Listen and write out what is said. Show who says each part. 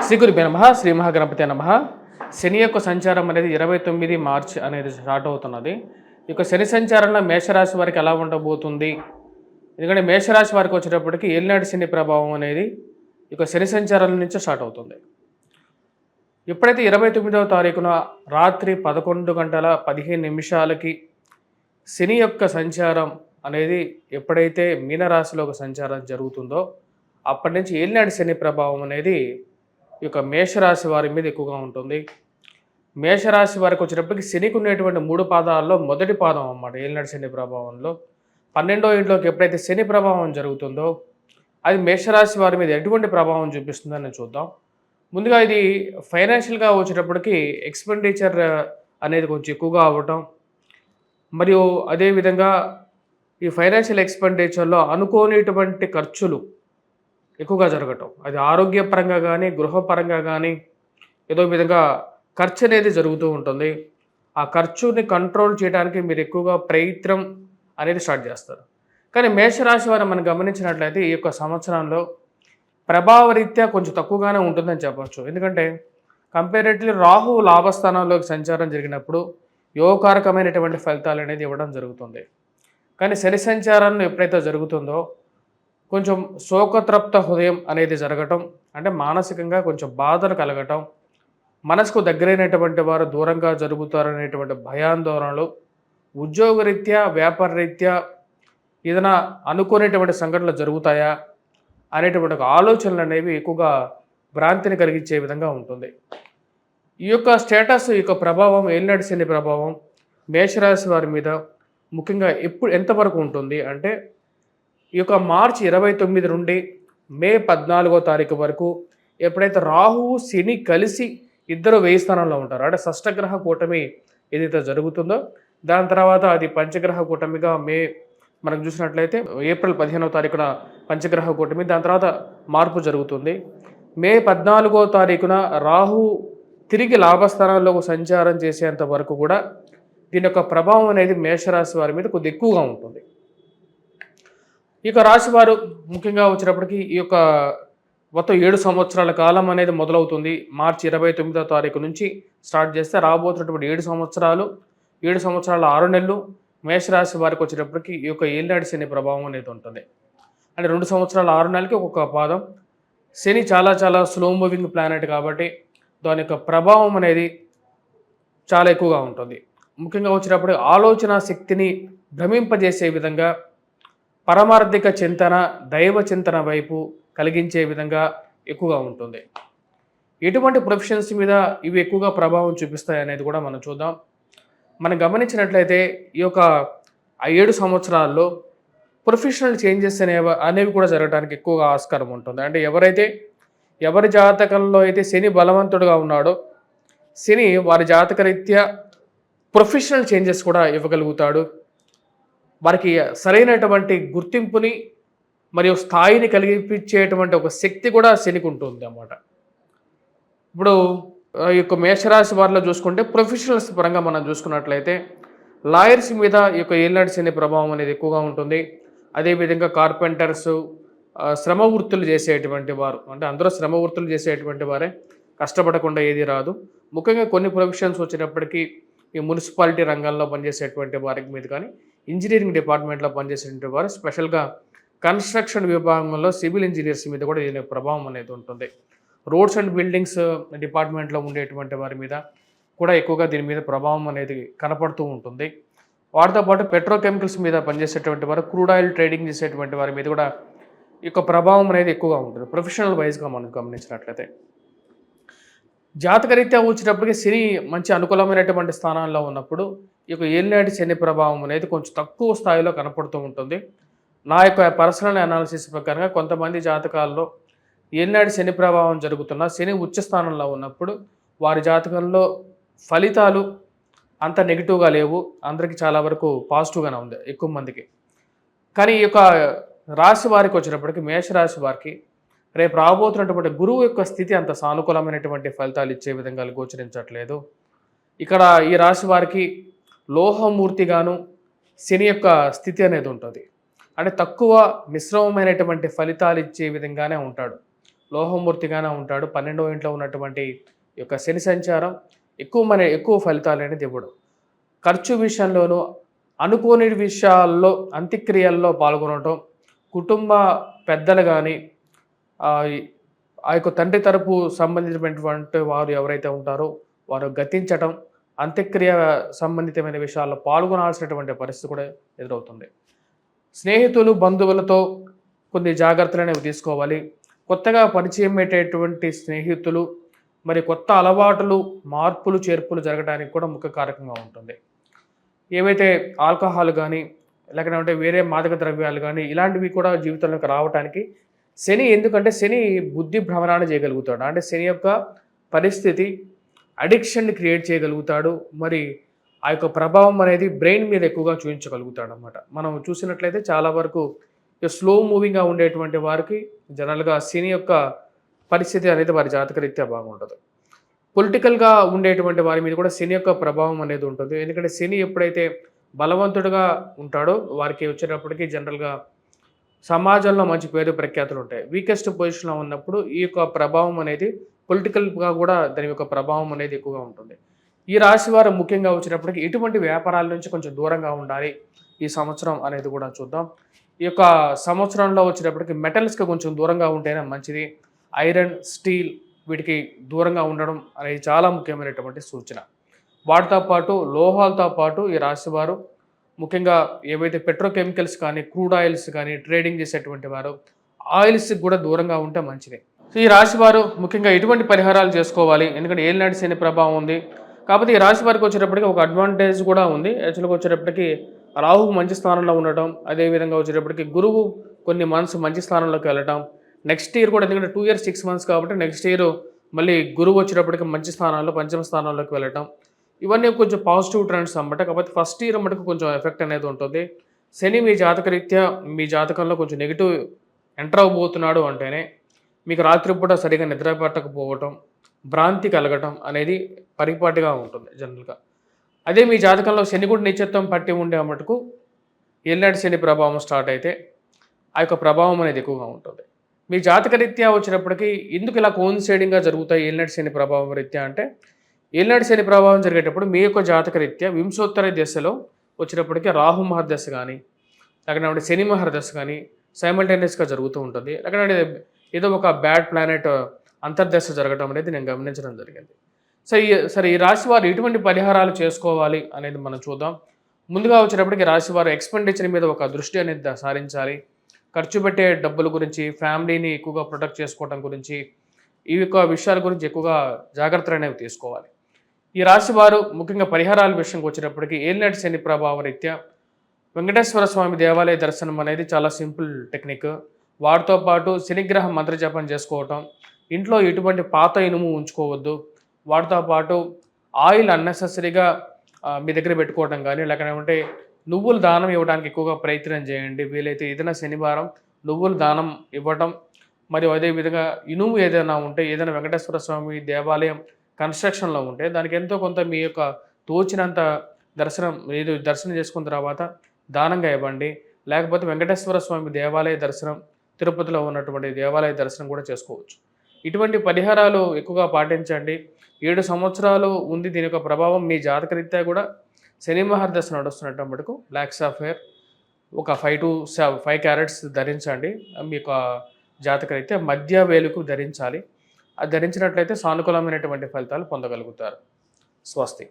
Speaker 1: శ్రీ గురుభ్యో నమః. శ్రీ మహాగణపతి నమః. శని యొక్క సంచారం అనేది 29 మార్చి అనేది స్టార్ట్ అవుతున్నది. ఈ యొక్క శని సంచారంలో మేషరాశి వారికి ఎలా ఉండబోతుంది? ఎందుకంటే మేషరాశి వారికి వచ్చేటప్పటికి ఏలినాటి శని ప్రభావం అనేది ఈ యొక్క శని సంచారం నుంచి స్టార్ట్ అవుతుంది. ఎప్పుడైతే 29వ తారీఖున రాత్రి 11:15 శని యొక్క సంచారం అనేది ఎప్పుడైతే మీనరాశిలో ఒక సంచారం జరుగుతుందో అప్పటి నుంచి ఏలినాటి శని ప్రభావం అనేది ఈ యొక్క మేషరాశి వారి మీద ఎక్కువగా ఉంటుంది. మేషరాశి వారికి వచ్చేటప్పటికి శనికి ఉండేటువంటి 3 పాదాల్లో మొదటి పాదం అన్నమాట ఏలినాటి శని ప్రభావంలో. 12వ ఇంట్లోకి ఎప్పుడైతే శని ప్రభావం జరుగుతుందో అది మేషరాశి వారి మీద ఎటువంటి ప్రభావం చూపిస్తుందని చూద్దాం. ముందుగా ఇది ఫైనాన్షియల్గా వచ్చేటప్పటికి ఎక్స్పెండిచర్ అనేది కొంచెం ఎక్కువగా అవ్వటం, మరియు అదేవిధంగా ఈ ఫైనాన్షియల్ ఎక్స్పెండిచర్లో అనుకోనిటువంటి ఖర్చులు ఎక్కువగా జరగటం, అది ఆరోగ్యపరంగా కానీ గృహపరంగా కానీ ఏదో విధంగా ఖర్చు అనేది జరుగుతూ ఉంటుంది. ఆ ఖర్చుని కంట్రోల్ చేయడానికి మీరు ఎక్కువగా ప్రయత్నం అనేది స్టార్ట్ చేస్తారు. కానీ మేషరాశి వారు మనం గమనించినట్లయితే ఈ యొక్క సంవత్సరంలో ప్రభావరీత్యా కొంచెం తక్కువగానే ఉంటుందని చెప్పవచ్చు. ఎందుకంటే కంపారిటివ్లీ రాహు లాభస్థానంలోకి సంచారం జరిగినప్పుడు యోగకారకమైనటువంటి ఫలితాలు అనేది ఇవ్వడం జరుగుతుంది. కానీ శని సంచారం ఎప్పుడైతే జరుగుతుందో కొంచెం శోకతృప్త హృదయం అనేది జరగటం, అంటే మానసికంగా కొంచెం బాధలు కలగటం, మనసుకు దగ్గరైనటువంటి వారు దూరంగా జరుగుతారనేటువంటి భయాందోళనలు, ఉద్యోగరీత్యా వ్యాపార రీత్యా ఏదైనా అనుకునేటువంటి సంఘటనలు జరుగుతాయా అనేటువంటి ఒక ఆలోచనలు అనేవి ఎక్కువగా భ్రాంతిని కలిగించే విధంగా ఉంటుంది. ఈ యొక్క స్టేటస్, ఈ యొక్క ప్రభావం, ఏలినాటి శని ప్రభావం మేషరాశి వారి మీద ముఖ్యంగా ఎంతవరకు ఉంటుంది అంటే ఈ యొక్క మార్చి 29 నుండి మే 14వ తారీఖు వరకు ఎప్పుడైతే రాహువు శని కలిసి ఇద్దరు 1000 స్థానంలో ఉంటారు, అంటే షష్టగ్రహ కూటమి ఏదైతే జరుగుతుందో దాని తర్వాత అది పంచగ్రహ కూటమిగా మనం చూసినట్లయితే ఏప్రిల్ 15వ తారీఖున పంచగ్రహ కూటమి, దాని తర్వాత మార్పు జరుగుతుంది. మే 14వ తారీఖున రాహు తిరిగి లాభస్థానాల్లో సంచారం చేసేంత వరకు కూడా దీని యొక్క ప్రభావం అనేది మేషరాశి వారి మీద కొద్ది ఎక్కువగా ఉంటుంది. ఈ యొక్క రాశివారు ముఖ్యంగా వచ్చినప్పటికీ ఈ యొక్క మొత్తం 7 సంవత్సరాల కాలం అనేది మొదలవుతుంది. మార్చి 29వ తారీఖు నుంచి స్టార్ట్ చేస్తే రాబోతున్నటువంటి 7 సంవత్సరాలు 6 నెలలు మేషరాశి వారికి వచ్చేటప్పటికి ఈ యొక్క ఏలినాటి శని ప్రభావం అనేది ఉంటుంది. అంటే 2 సంవత్సరాల 6 నెలలకి ఒక్కొక్క పాదం. శని చాలా చాలా స్లో మూవింగ్ ప్లానెట్ కాబట్టి దాని యొక్క ప్రభావం అనేది చాలా ఎక్కువగా ఉంటుంది. ముఖ్యంగా వచ్చినప్పుడు ఆలోచన శక్తిని భ్రమింపజేసే విధంగా, పరమార్థిక చింతన, దైవ చింతన వైపు కలిగించే విధంగా ఎక్కువగా ఉంటుంది. ఎటువంటి ప్రొఫెషన్స్ మీద ఇవి ఎక్కువగా ప్రభావం చూపిస్తాయి అనేది కూడా మనం చూద్దాం. మనం గమనించినట్లయితే ఈ యొక్క 7 సంవత్సరాల్లో ప్రొఫెషనల్ చేంజెస్ అనేవి కూడా జరగడానికి ఎక్కువగా ఆస్కారం ఉంటుంది. అంటే ఎవరి జాతకంలో అయితే శని బలవంతుడుగా ఉన్నాడో శని వారి జాతకరీత్యా ప్రొఫెషనల్ చేంజెస్ కూడా ఇవ్వగలుగుతాడు. వారికి సరైనటువంటి గుర్తింపుని మరియు స్థాయిని కలిగించేటువంటి ఒక శక్తి కూడా శనికి ఉంటుంది అన్నమాట. ఇప్పుడు ఈ యొక్క మేషరాశి వారిలో చూసుకుంటే ప్రొఫెషనల్స్ పరంగా మనం చూసుకున్నట్లయితే లాయర్స్ మీద ఈ యొక్క ఏలినాటి శని ప్రభావం అనేది ఎక్కువగా ఉంటుంది. అదేవిధంగా కార్పెంటర్స్, శ్రమ వృత్తులు చేసేటువంటి వారు, అంటే అందరూ శ్రమ వృత్తులు చేసేటువంటి వారే, కష్టపడకుండా ఏది రాదు. ముఖ్యంగా కొన్ని ప్రొఫెషన్స్ వచ్చేటప్పటికీ ఈ మున్సిపాలిటీ రంగంలో పనిచేసేటువంటి వారికి మీద కానీ, ఇంజనీరింగ్ డిపార్ట్మెంట్లో పనిచేసేటువంటి వారు, స్పెషల్గా కన్స్ట్రక్షన్ విభాగంలో సివిల్ ఇంజనీర్స్ మీద కూడా దీని ప్రభావం అనేది ఉంటుంది. రోడ్స్ అండ్ బిల్డింగ్స్ డిపార్ట్మెంట్లో ఉండేటువంటి వారి మీద కూడా ఎక్కువగా దీని మీద ప్రభావం అనేది కనపడుతూ ఉంటుంది. వాటితో పాటు పెట్రోకెమికల్స్ మీద పనిచేసేటువంటి వారు, క్రూడ్ ఆయిల్ ట్రేడింగ్ చేసేటువంటి వారి మీద కూడా ఈ యొక్క ప్రభావం అనేది ఎక్కువగా ఉంటుంది ప్రొఫెషనల్ వైజ్గా మనం గమనించినట్లయితే. జాతకరీత్యా వచ్చేటప్పటికి శని మంచి అనుకూలమైనటువంటి స్థానాల్లో ఉన్నప్పుడు ఈ యొక్క ఏలినాటి శని ప్రభావం అనేది కొంచెం తక్కువ స్థాయిలో కనపడుతూ ఉంటుంది. నా యొక్క పర్సనల్ అనాలిసిస్ ప్రకారంగా కొంతమంది జాతకాల్లో ఏలినాటి శని ప్రభావం జరుగుతున్న శని ఉచ్చ స్థానంలో ఉన్నప్పుడు వారి జాతకంలో ఫలితాలు అంత నెగిటివ్గా లేవు, అందరికీ చాలా వరకు పాజిటివ్గానే ఉంది ఎక్కువ మందికి. కానీ ఈ యొక్క రాశి వారికి వచ్చినప్పటికీ మేషరాశి వారికి రేపు రాబోతున్నటువంటి గురువు యొక్క స్థితి అంత సానుకూలమైనటువంటి ఫలితాలు ఇచ్చే విధంగా గోచరించట్లేదు. ఇక్కడ ఈ రాశి వారికి లోహమూర్తిగాను శని యొక్క స్థితి అనేది ఉంటుంది. అంటే తక్కువ మిశ్రమమైనటువంటి ఫలితాలు ఇచ్చే విధంగానే ఉంటాడు. లోహమూర్తిగానే ఉంటాడు. 12వ ఇంట్లో ఉన్నటువంటి ఈ యొక్క శని సంచారం ఎక్కువ ఫలితాలు అనేది ఇవ్వడు. ఖర్చు విషయంలోనూ అనుకోని విషయాల్లో అంత్యక్రియల్లో పాల్గొనటం, కుటుంబ పెద్దలు గానీ ఆ యొక్క తండ్రి తరపు సంబంధించినటువంటి వారు ఎవరైతే ఉంటారో వారు గతించటం, అంత్యక్రియ సంబంధితమైన విషయాల్లో పాల్గొనాల్సినటువంటి పరిస్థితి కూడా ఎదురవుతుంది. స్నేహితులు, బంధువులతో కొన్ని జాగ్రత్తలనేవి తీసుకోవాలి. కొత్తగా పరిచయం పెట్టేటువంటి స్నేహితులు, మరి కొత్త అలవాటులు, మార్పులు, చేర్పులు జరగడానికి కూడా ముఖ్య కారకంగా ఉంటుంది. ఏవైతే ఆల్కహాల్ గానీ, లేకపోతే వేరే మాదక ద్రవ్యాలు గానీ, ఇలాంటివి కూడా జీవితంలోకి రావటానికి ఎందుకంటే శని బుద్ధి భ్రమణాన్ని చేయగలుగుతాడు. అంటే శని యొక్క పరిస్థితి అడిక్షన్‌ని క్రియేట్ చేయగలుగుతాడు. మరి ఆ యొక్క ప్రభావం అనేది బ్రెయిన్ మీద ఎక్కువగా చూయించగలుగుతాడనమాట. మనం చూసినట్లయితే చాలా వరకు స్లో మూవింగ్‌గా ఉండేటువంటి వారికి జనరల్‌గా శని యొక్క పరిస్థితి అనేది వారి జాతకరీత్యా బాగుండదు. పొలిటికల్‌గా ఉండేటువంటి వారి మీద కూడా శని యొక్క ప్రభావం అనేది ఉంటుంది. ఎందుకంటే శని ఎప్పుడైతే బలవంతుడుగా ఉంటాడో వారికి వచ్చేటప్పటికి జనరల్‌గా సమాజంలో మంచి పేరు ప్రఖ్యాతులు ఉంటాయి. వీకెస్ట్ పొజిషన్‌లో ఉన్నప్పుడు ఈ యొక్క ప్రభావం అనేది పొలిటికల్‌గా కూడా దాని యొక్క ప్రభావం అనేది ఎక్కువగా ఉంటుంది. ఈ రాశి వారు ముఖ్యంగా వచ్చినప్పటికి ఎటువంటి వ్యాపారాల నుంచి కొంచెం దూరంగా ఉండాలి ఈ సంవత్సరం అనేది కూడా చూద్దాం. ఈ యొక్క సంవత్సరంలో వచ్చేటప్పటికి మెటల్స్‌కి కొంచెం దూరంగా ఉంటేనే మంచిది. ఐరన్, స్టీల్ వీటికి దూరంగా ఉండడం అనేది చాలా ముఖ్యమైనటువంటి సూచన. వాటితో పాటు లోహాలతో పాటు ఈ రాశివారు ముఖ్యంగా ఏవైతే పెట్రోకెమికల్స్ కానీ, క్రూడ్ ఆయిల్స్ కానీ ట్రేడింగ్ చేసేటువంటి వారు ఆయిల్స్‌కి కూడా దూరంగా ఉంటే మంచిది. సో ఈ రాశివారు ముఖ్యంగా ఎటువంటి పరిహారాలు చేసుకోవాలి? ఎందుకంటే ఏలినాటి శని ప్రభావం ఉంది. కాకపోతే ఈ రాశి వారికి వచ్చేటప్పటికి ఒక అడ్వాంటేజ్ కూడా ఉంది. యాక్చువల్‌గా వచ్చేటప్పటికి రాహువు మంచి స్థానంలో ఉండటం, అదేవిధంగా వచ్చేటప్పటికి గురువు కొన్ని మంత్స్ మంచి స్థానంలోకి వెళ్ళటం. నెక్స్ట్ ఇయర్ కూడా ఎందుకంటే 2 ఇయర్స్ 6 మంత్స్ కాబట్టి నెక్స్ట్ ఇయర్ మళ్ళీ గురువు వచ్చేటప్పటికి మంచి స్థానాల్లో పంచమ స్థానంలోకి వెళ్ళటం. ఇవన్నీ కొంచెం పాజిటివ్ ట్రెండ్స్ అన్నమాట. కాకపోతే ఫస్ట్ ఇయర్ మటుకు కొంచెం ఎఫెక్ట్ అనేది ఉంటుంది. శని మీ జాతకరీత్యా మీ జాతకంలో కొంచెం నెగిటివ్ ఎంటర్ అవ్వబోతున్నాడు అంటేనే మీకు రాత్రిపూట సరిగా నిద్ర పట్టకపోవటం, భ్రాంతి కలగటం అనేది పరిపాటిగా ఉంటుంది జనరల్‌గా. అదే మీ జాతకంలో శని కూడా నీచత్వం పట్టి ఉండే మటుకు ఏలినాటి శని ప్రభావం స్టార్ట్ అయితే ఆ యొక్క ప్రభావం అనేది ఎక్కువగా ఉంటుంది. మీ జాతకరీత్యా వచ్చినప్పటికీ ఎందుకు ఇలా కోయిన్సైడింగ్‌గా జరుగుతాయి ఏలినాటి శని ప్రభావం రీత్యా అంటే, ఏలినాటి శని ప్రభావం జరిగేటప్పుడు మీ యొక్క జాతకరీత్యా వింశోత్తర దశలో వచ్చినప్పటికీ రాహు మహర్దశ కానీ, లేకపోతే శని మహర్దశ కానీ సైమల్టేనియస్‌గా జరుగుతూ ఉంటుంది. లేకపోతే ఏదో ఒక బ్యాడ్ ప్లానెట్ అంతర్దశ జరగడం అనేది నేను గమనించడం జరిగింది. సరే ఈ రాశి వారు ఎటువంటి పరిహారాలు చేసుకోవాలి అనేది మనం చూద్దాం. ముందుగా వచ్చేటప్పటికి రాశి వారు ఎక్స్‌పెండిచర్ మీద ఒక దృష్టి అనేది సారించాలి. ఖర్చు పెట్టే డబ్బుల గురించి, ఫ్యామిలీని ఎక్కువగా ప్రొటెక్ట్ చేసుకోవడం గురించి, ఈ యొక్క విషయాల గురించి ఎక్కువగా జాగ్రత్తలు అనేవి తీసుకోవాలి. ఈ రాశి వారు ముఖ్యంగా పరిహారాల విషయంకి వచ్చేటప్పటికి ఏలినాటి శని ప్రభావ రీత్యా వెంకటేశ్వర స్వామి దేవాలయ దర్శనం అనేది చాలా సింపుల్ టెక్నిక్. వాటితో పాటు శనిగ్రహ మంత్రజపం చేసుకోవటం, ఇంట్లో ఎటువంటి పాత ఇనుము ఉంచుకోవద్దు. వాటితో పాటు ఆయిల్ అన్నెసెసరీగా మీ దగ్గర పెట్టుకోవడం కానీ, లేకపోతే నువ్వులు దానం ఇవ్వడానికి ఎక్కువగా ప్రయత్నం చేయండి. వీలైతే ఏదైనా శనివారం నువ్వులు దానం ఇవ్వటం, మరియు అదేవిధంగా ఇనుము ఏదైనా ఉంటే, ఏదైనా వెంకటేశ్వర స్వామి దేవాలయం కన్స్ట్రక్షన్లో ఉంటే దానికి ఎంతో కొంత మీ యొక్క తోచినంత దర్శనం చేసుకున్న తర్వాత దానంగా ఇవ్వండి. లేకపోతే వెంకటేశ్వర స్వామి దేవాలయ దర్శనం, తిరుపతిలో ఉన్నటువంటి దేవాలయ దర్శనం కూడా చేసుకోవచ్చు. ఇటువంటి పరిహారాలు ఎక్కువగా పాటించండి. 7 సంవత్సరాలు ఉంది దీని యొక్క ప్రభావం. మీ జాతకరీత్యా కూడా శని మహర్దశ నడుస్తున్నప్పటికు బ్లాక్ సాఫైర్ ఒక 5 క్యారెట్స్ ధరించండి. మీ యొక్క జాతకరీత్యా మధ్య వేలుకు ధరించాలి. అది ధరించినట్లయితే సానుకూలమైనటువంటి ఫలితాలు పొందగలుగుతారు. స్వస్తి.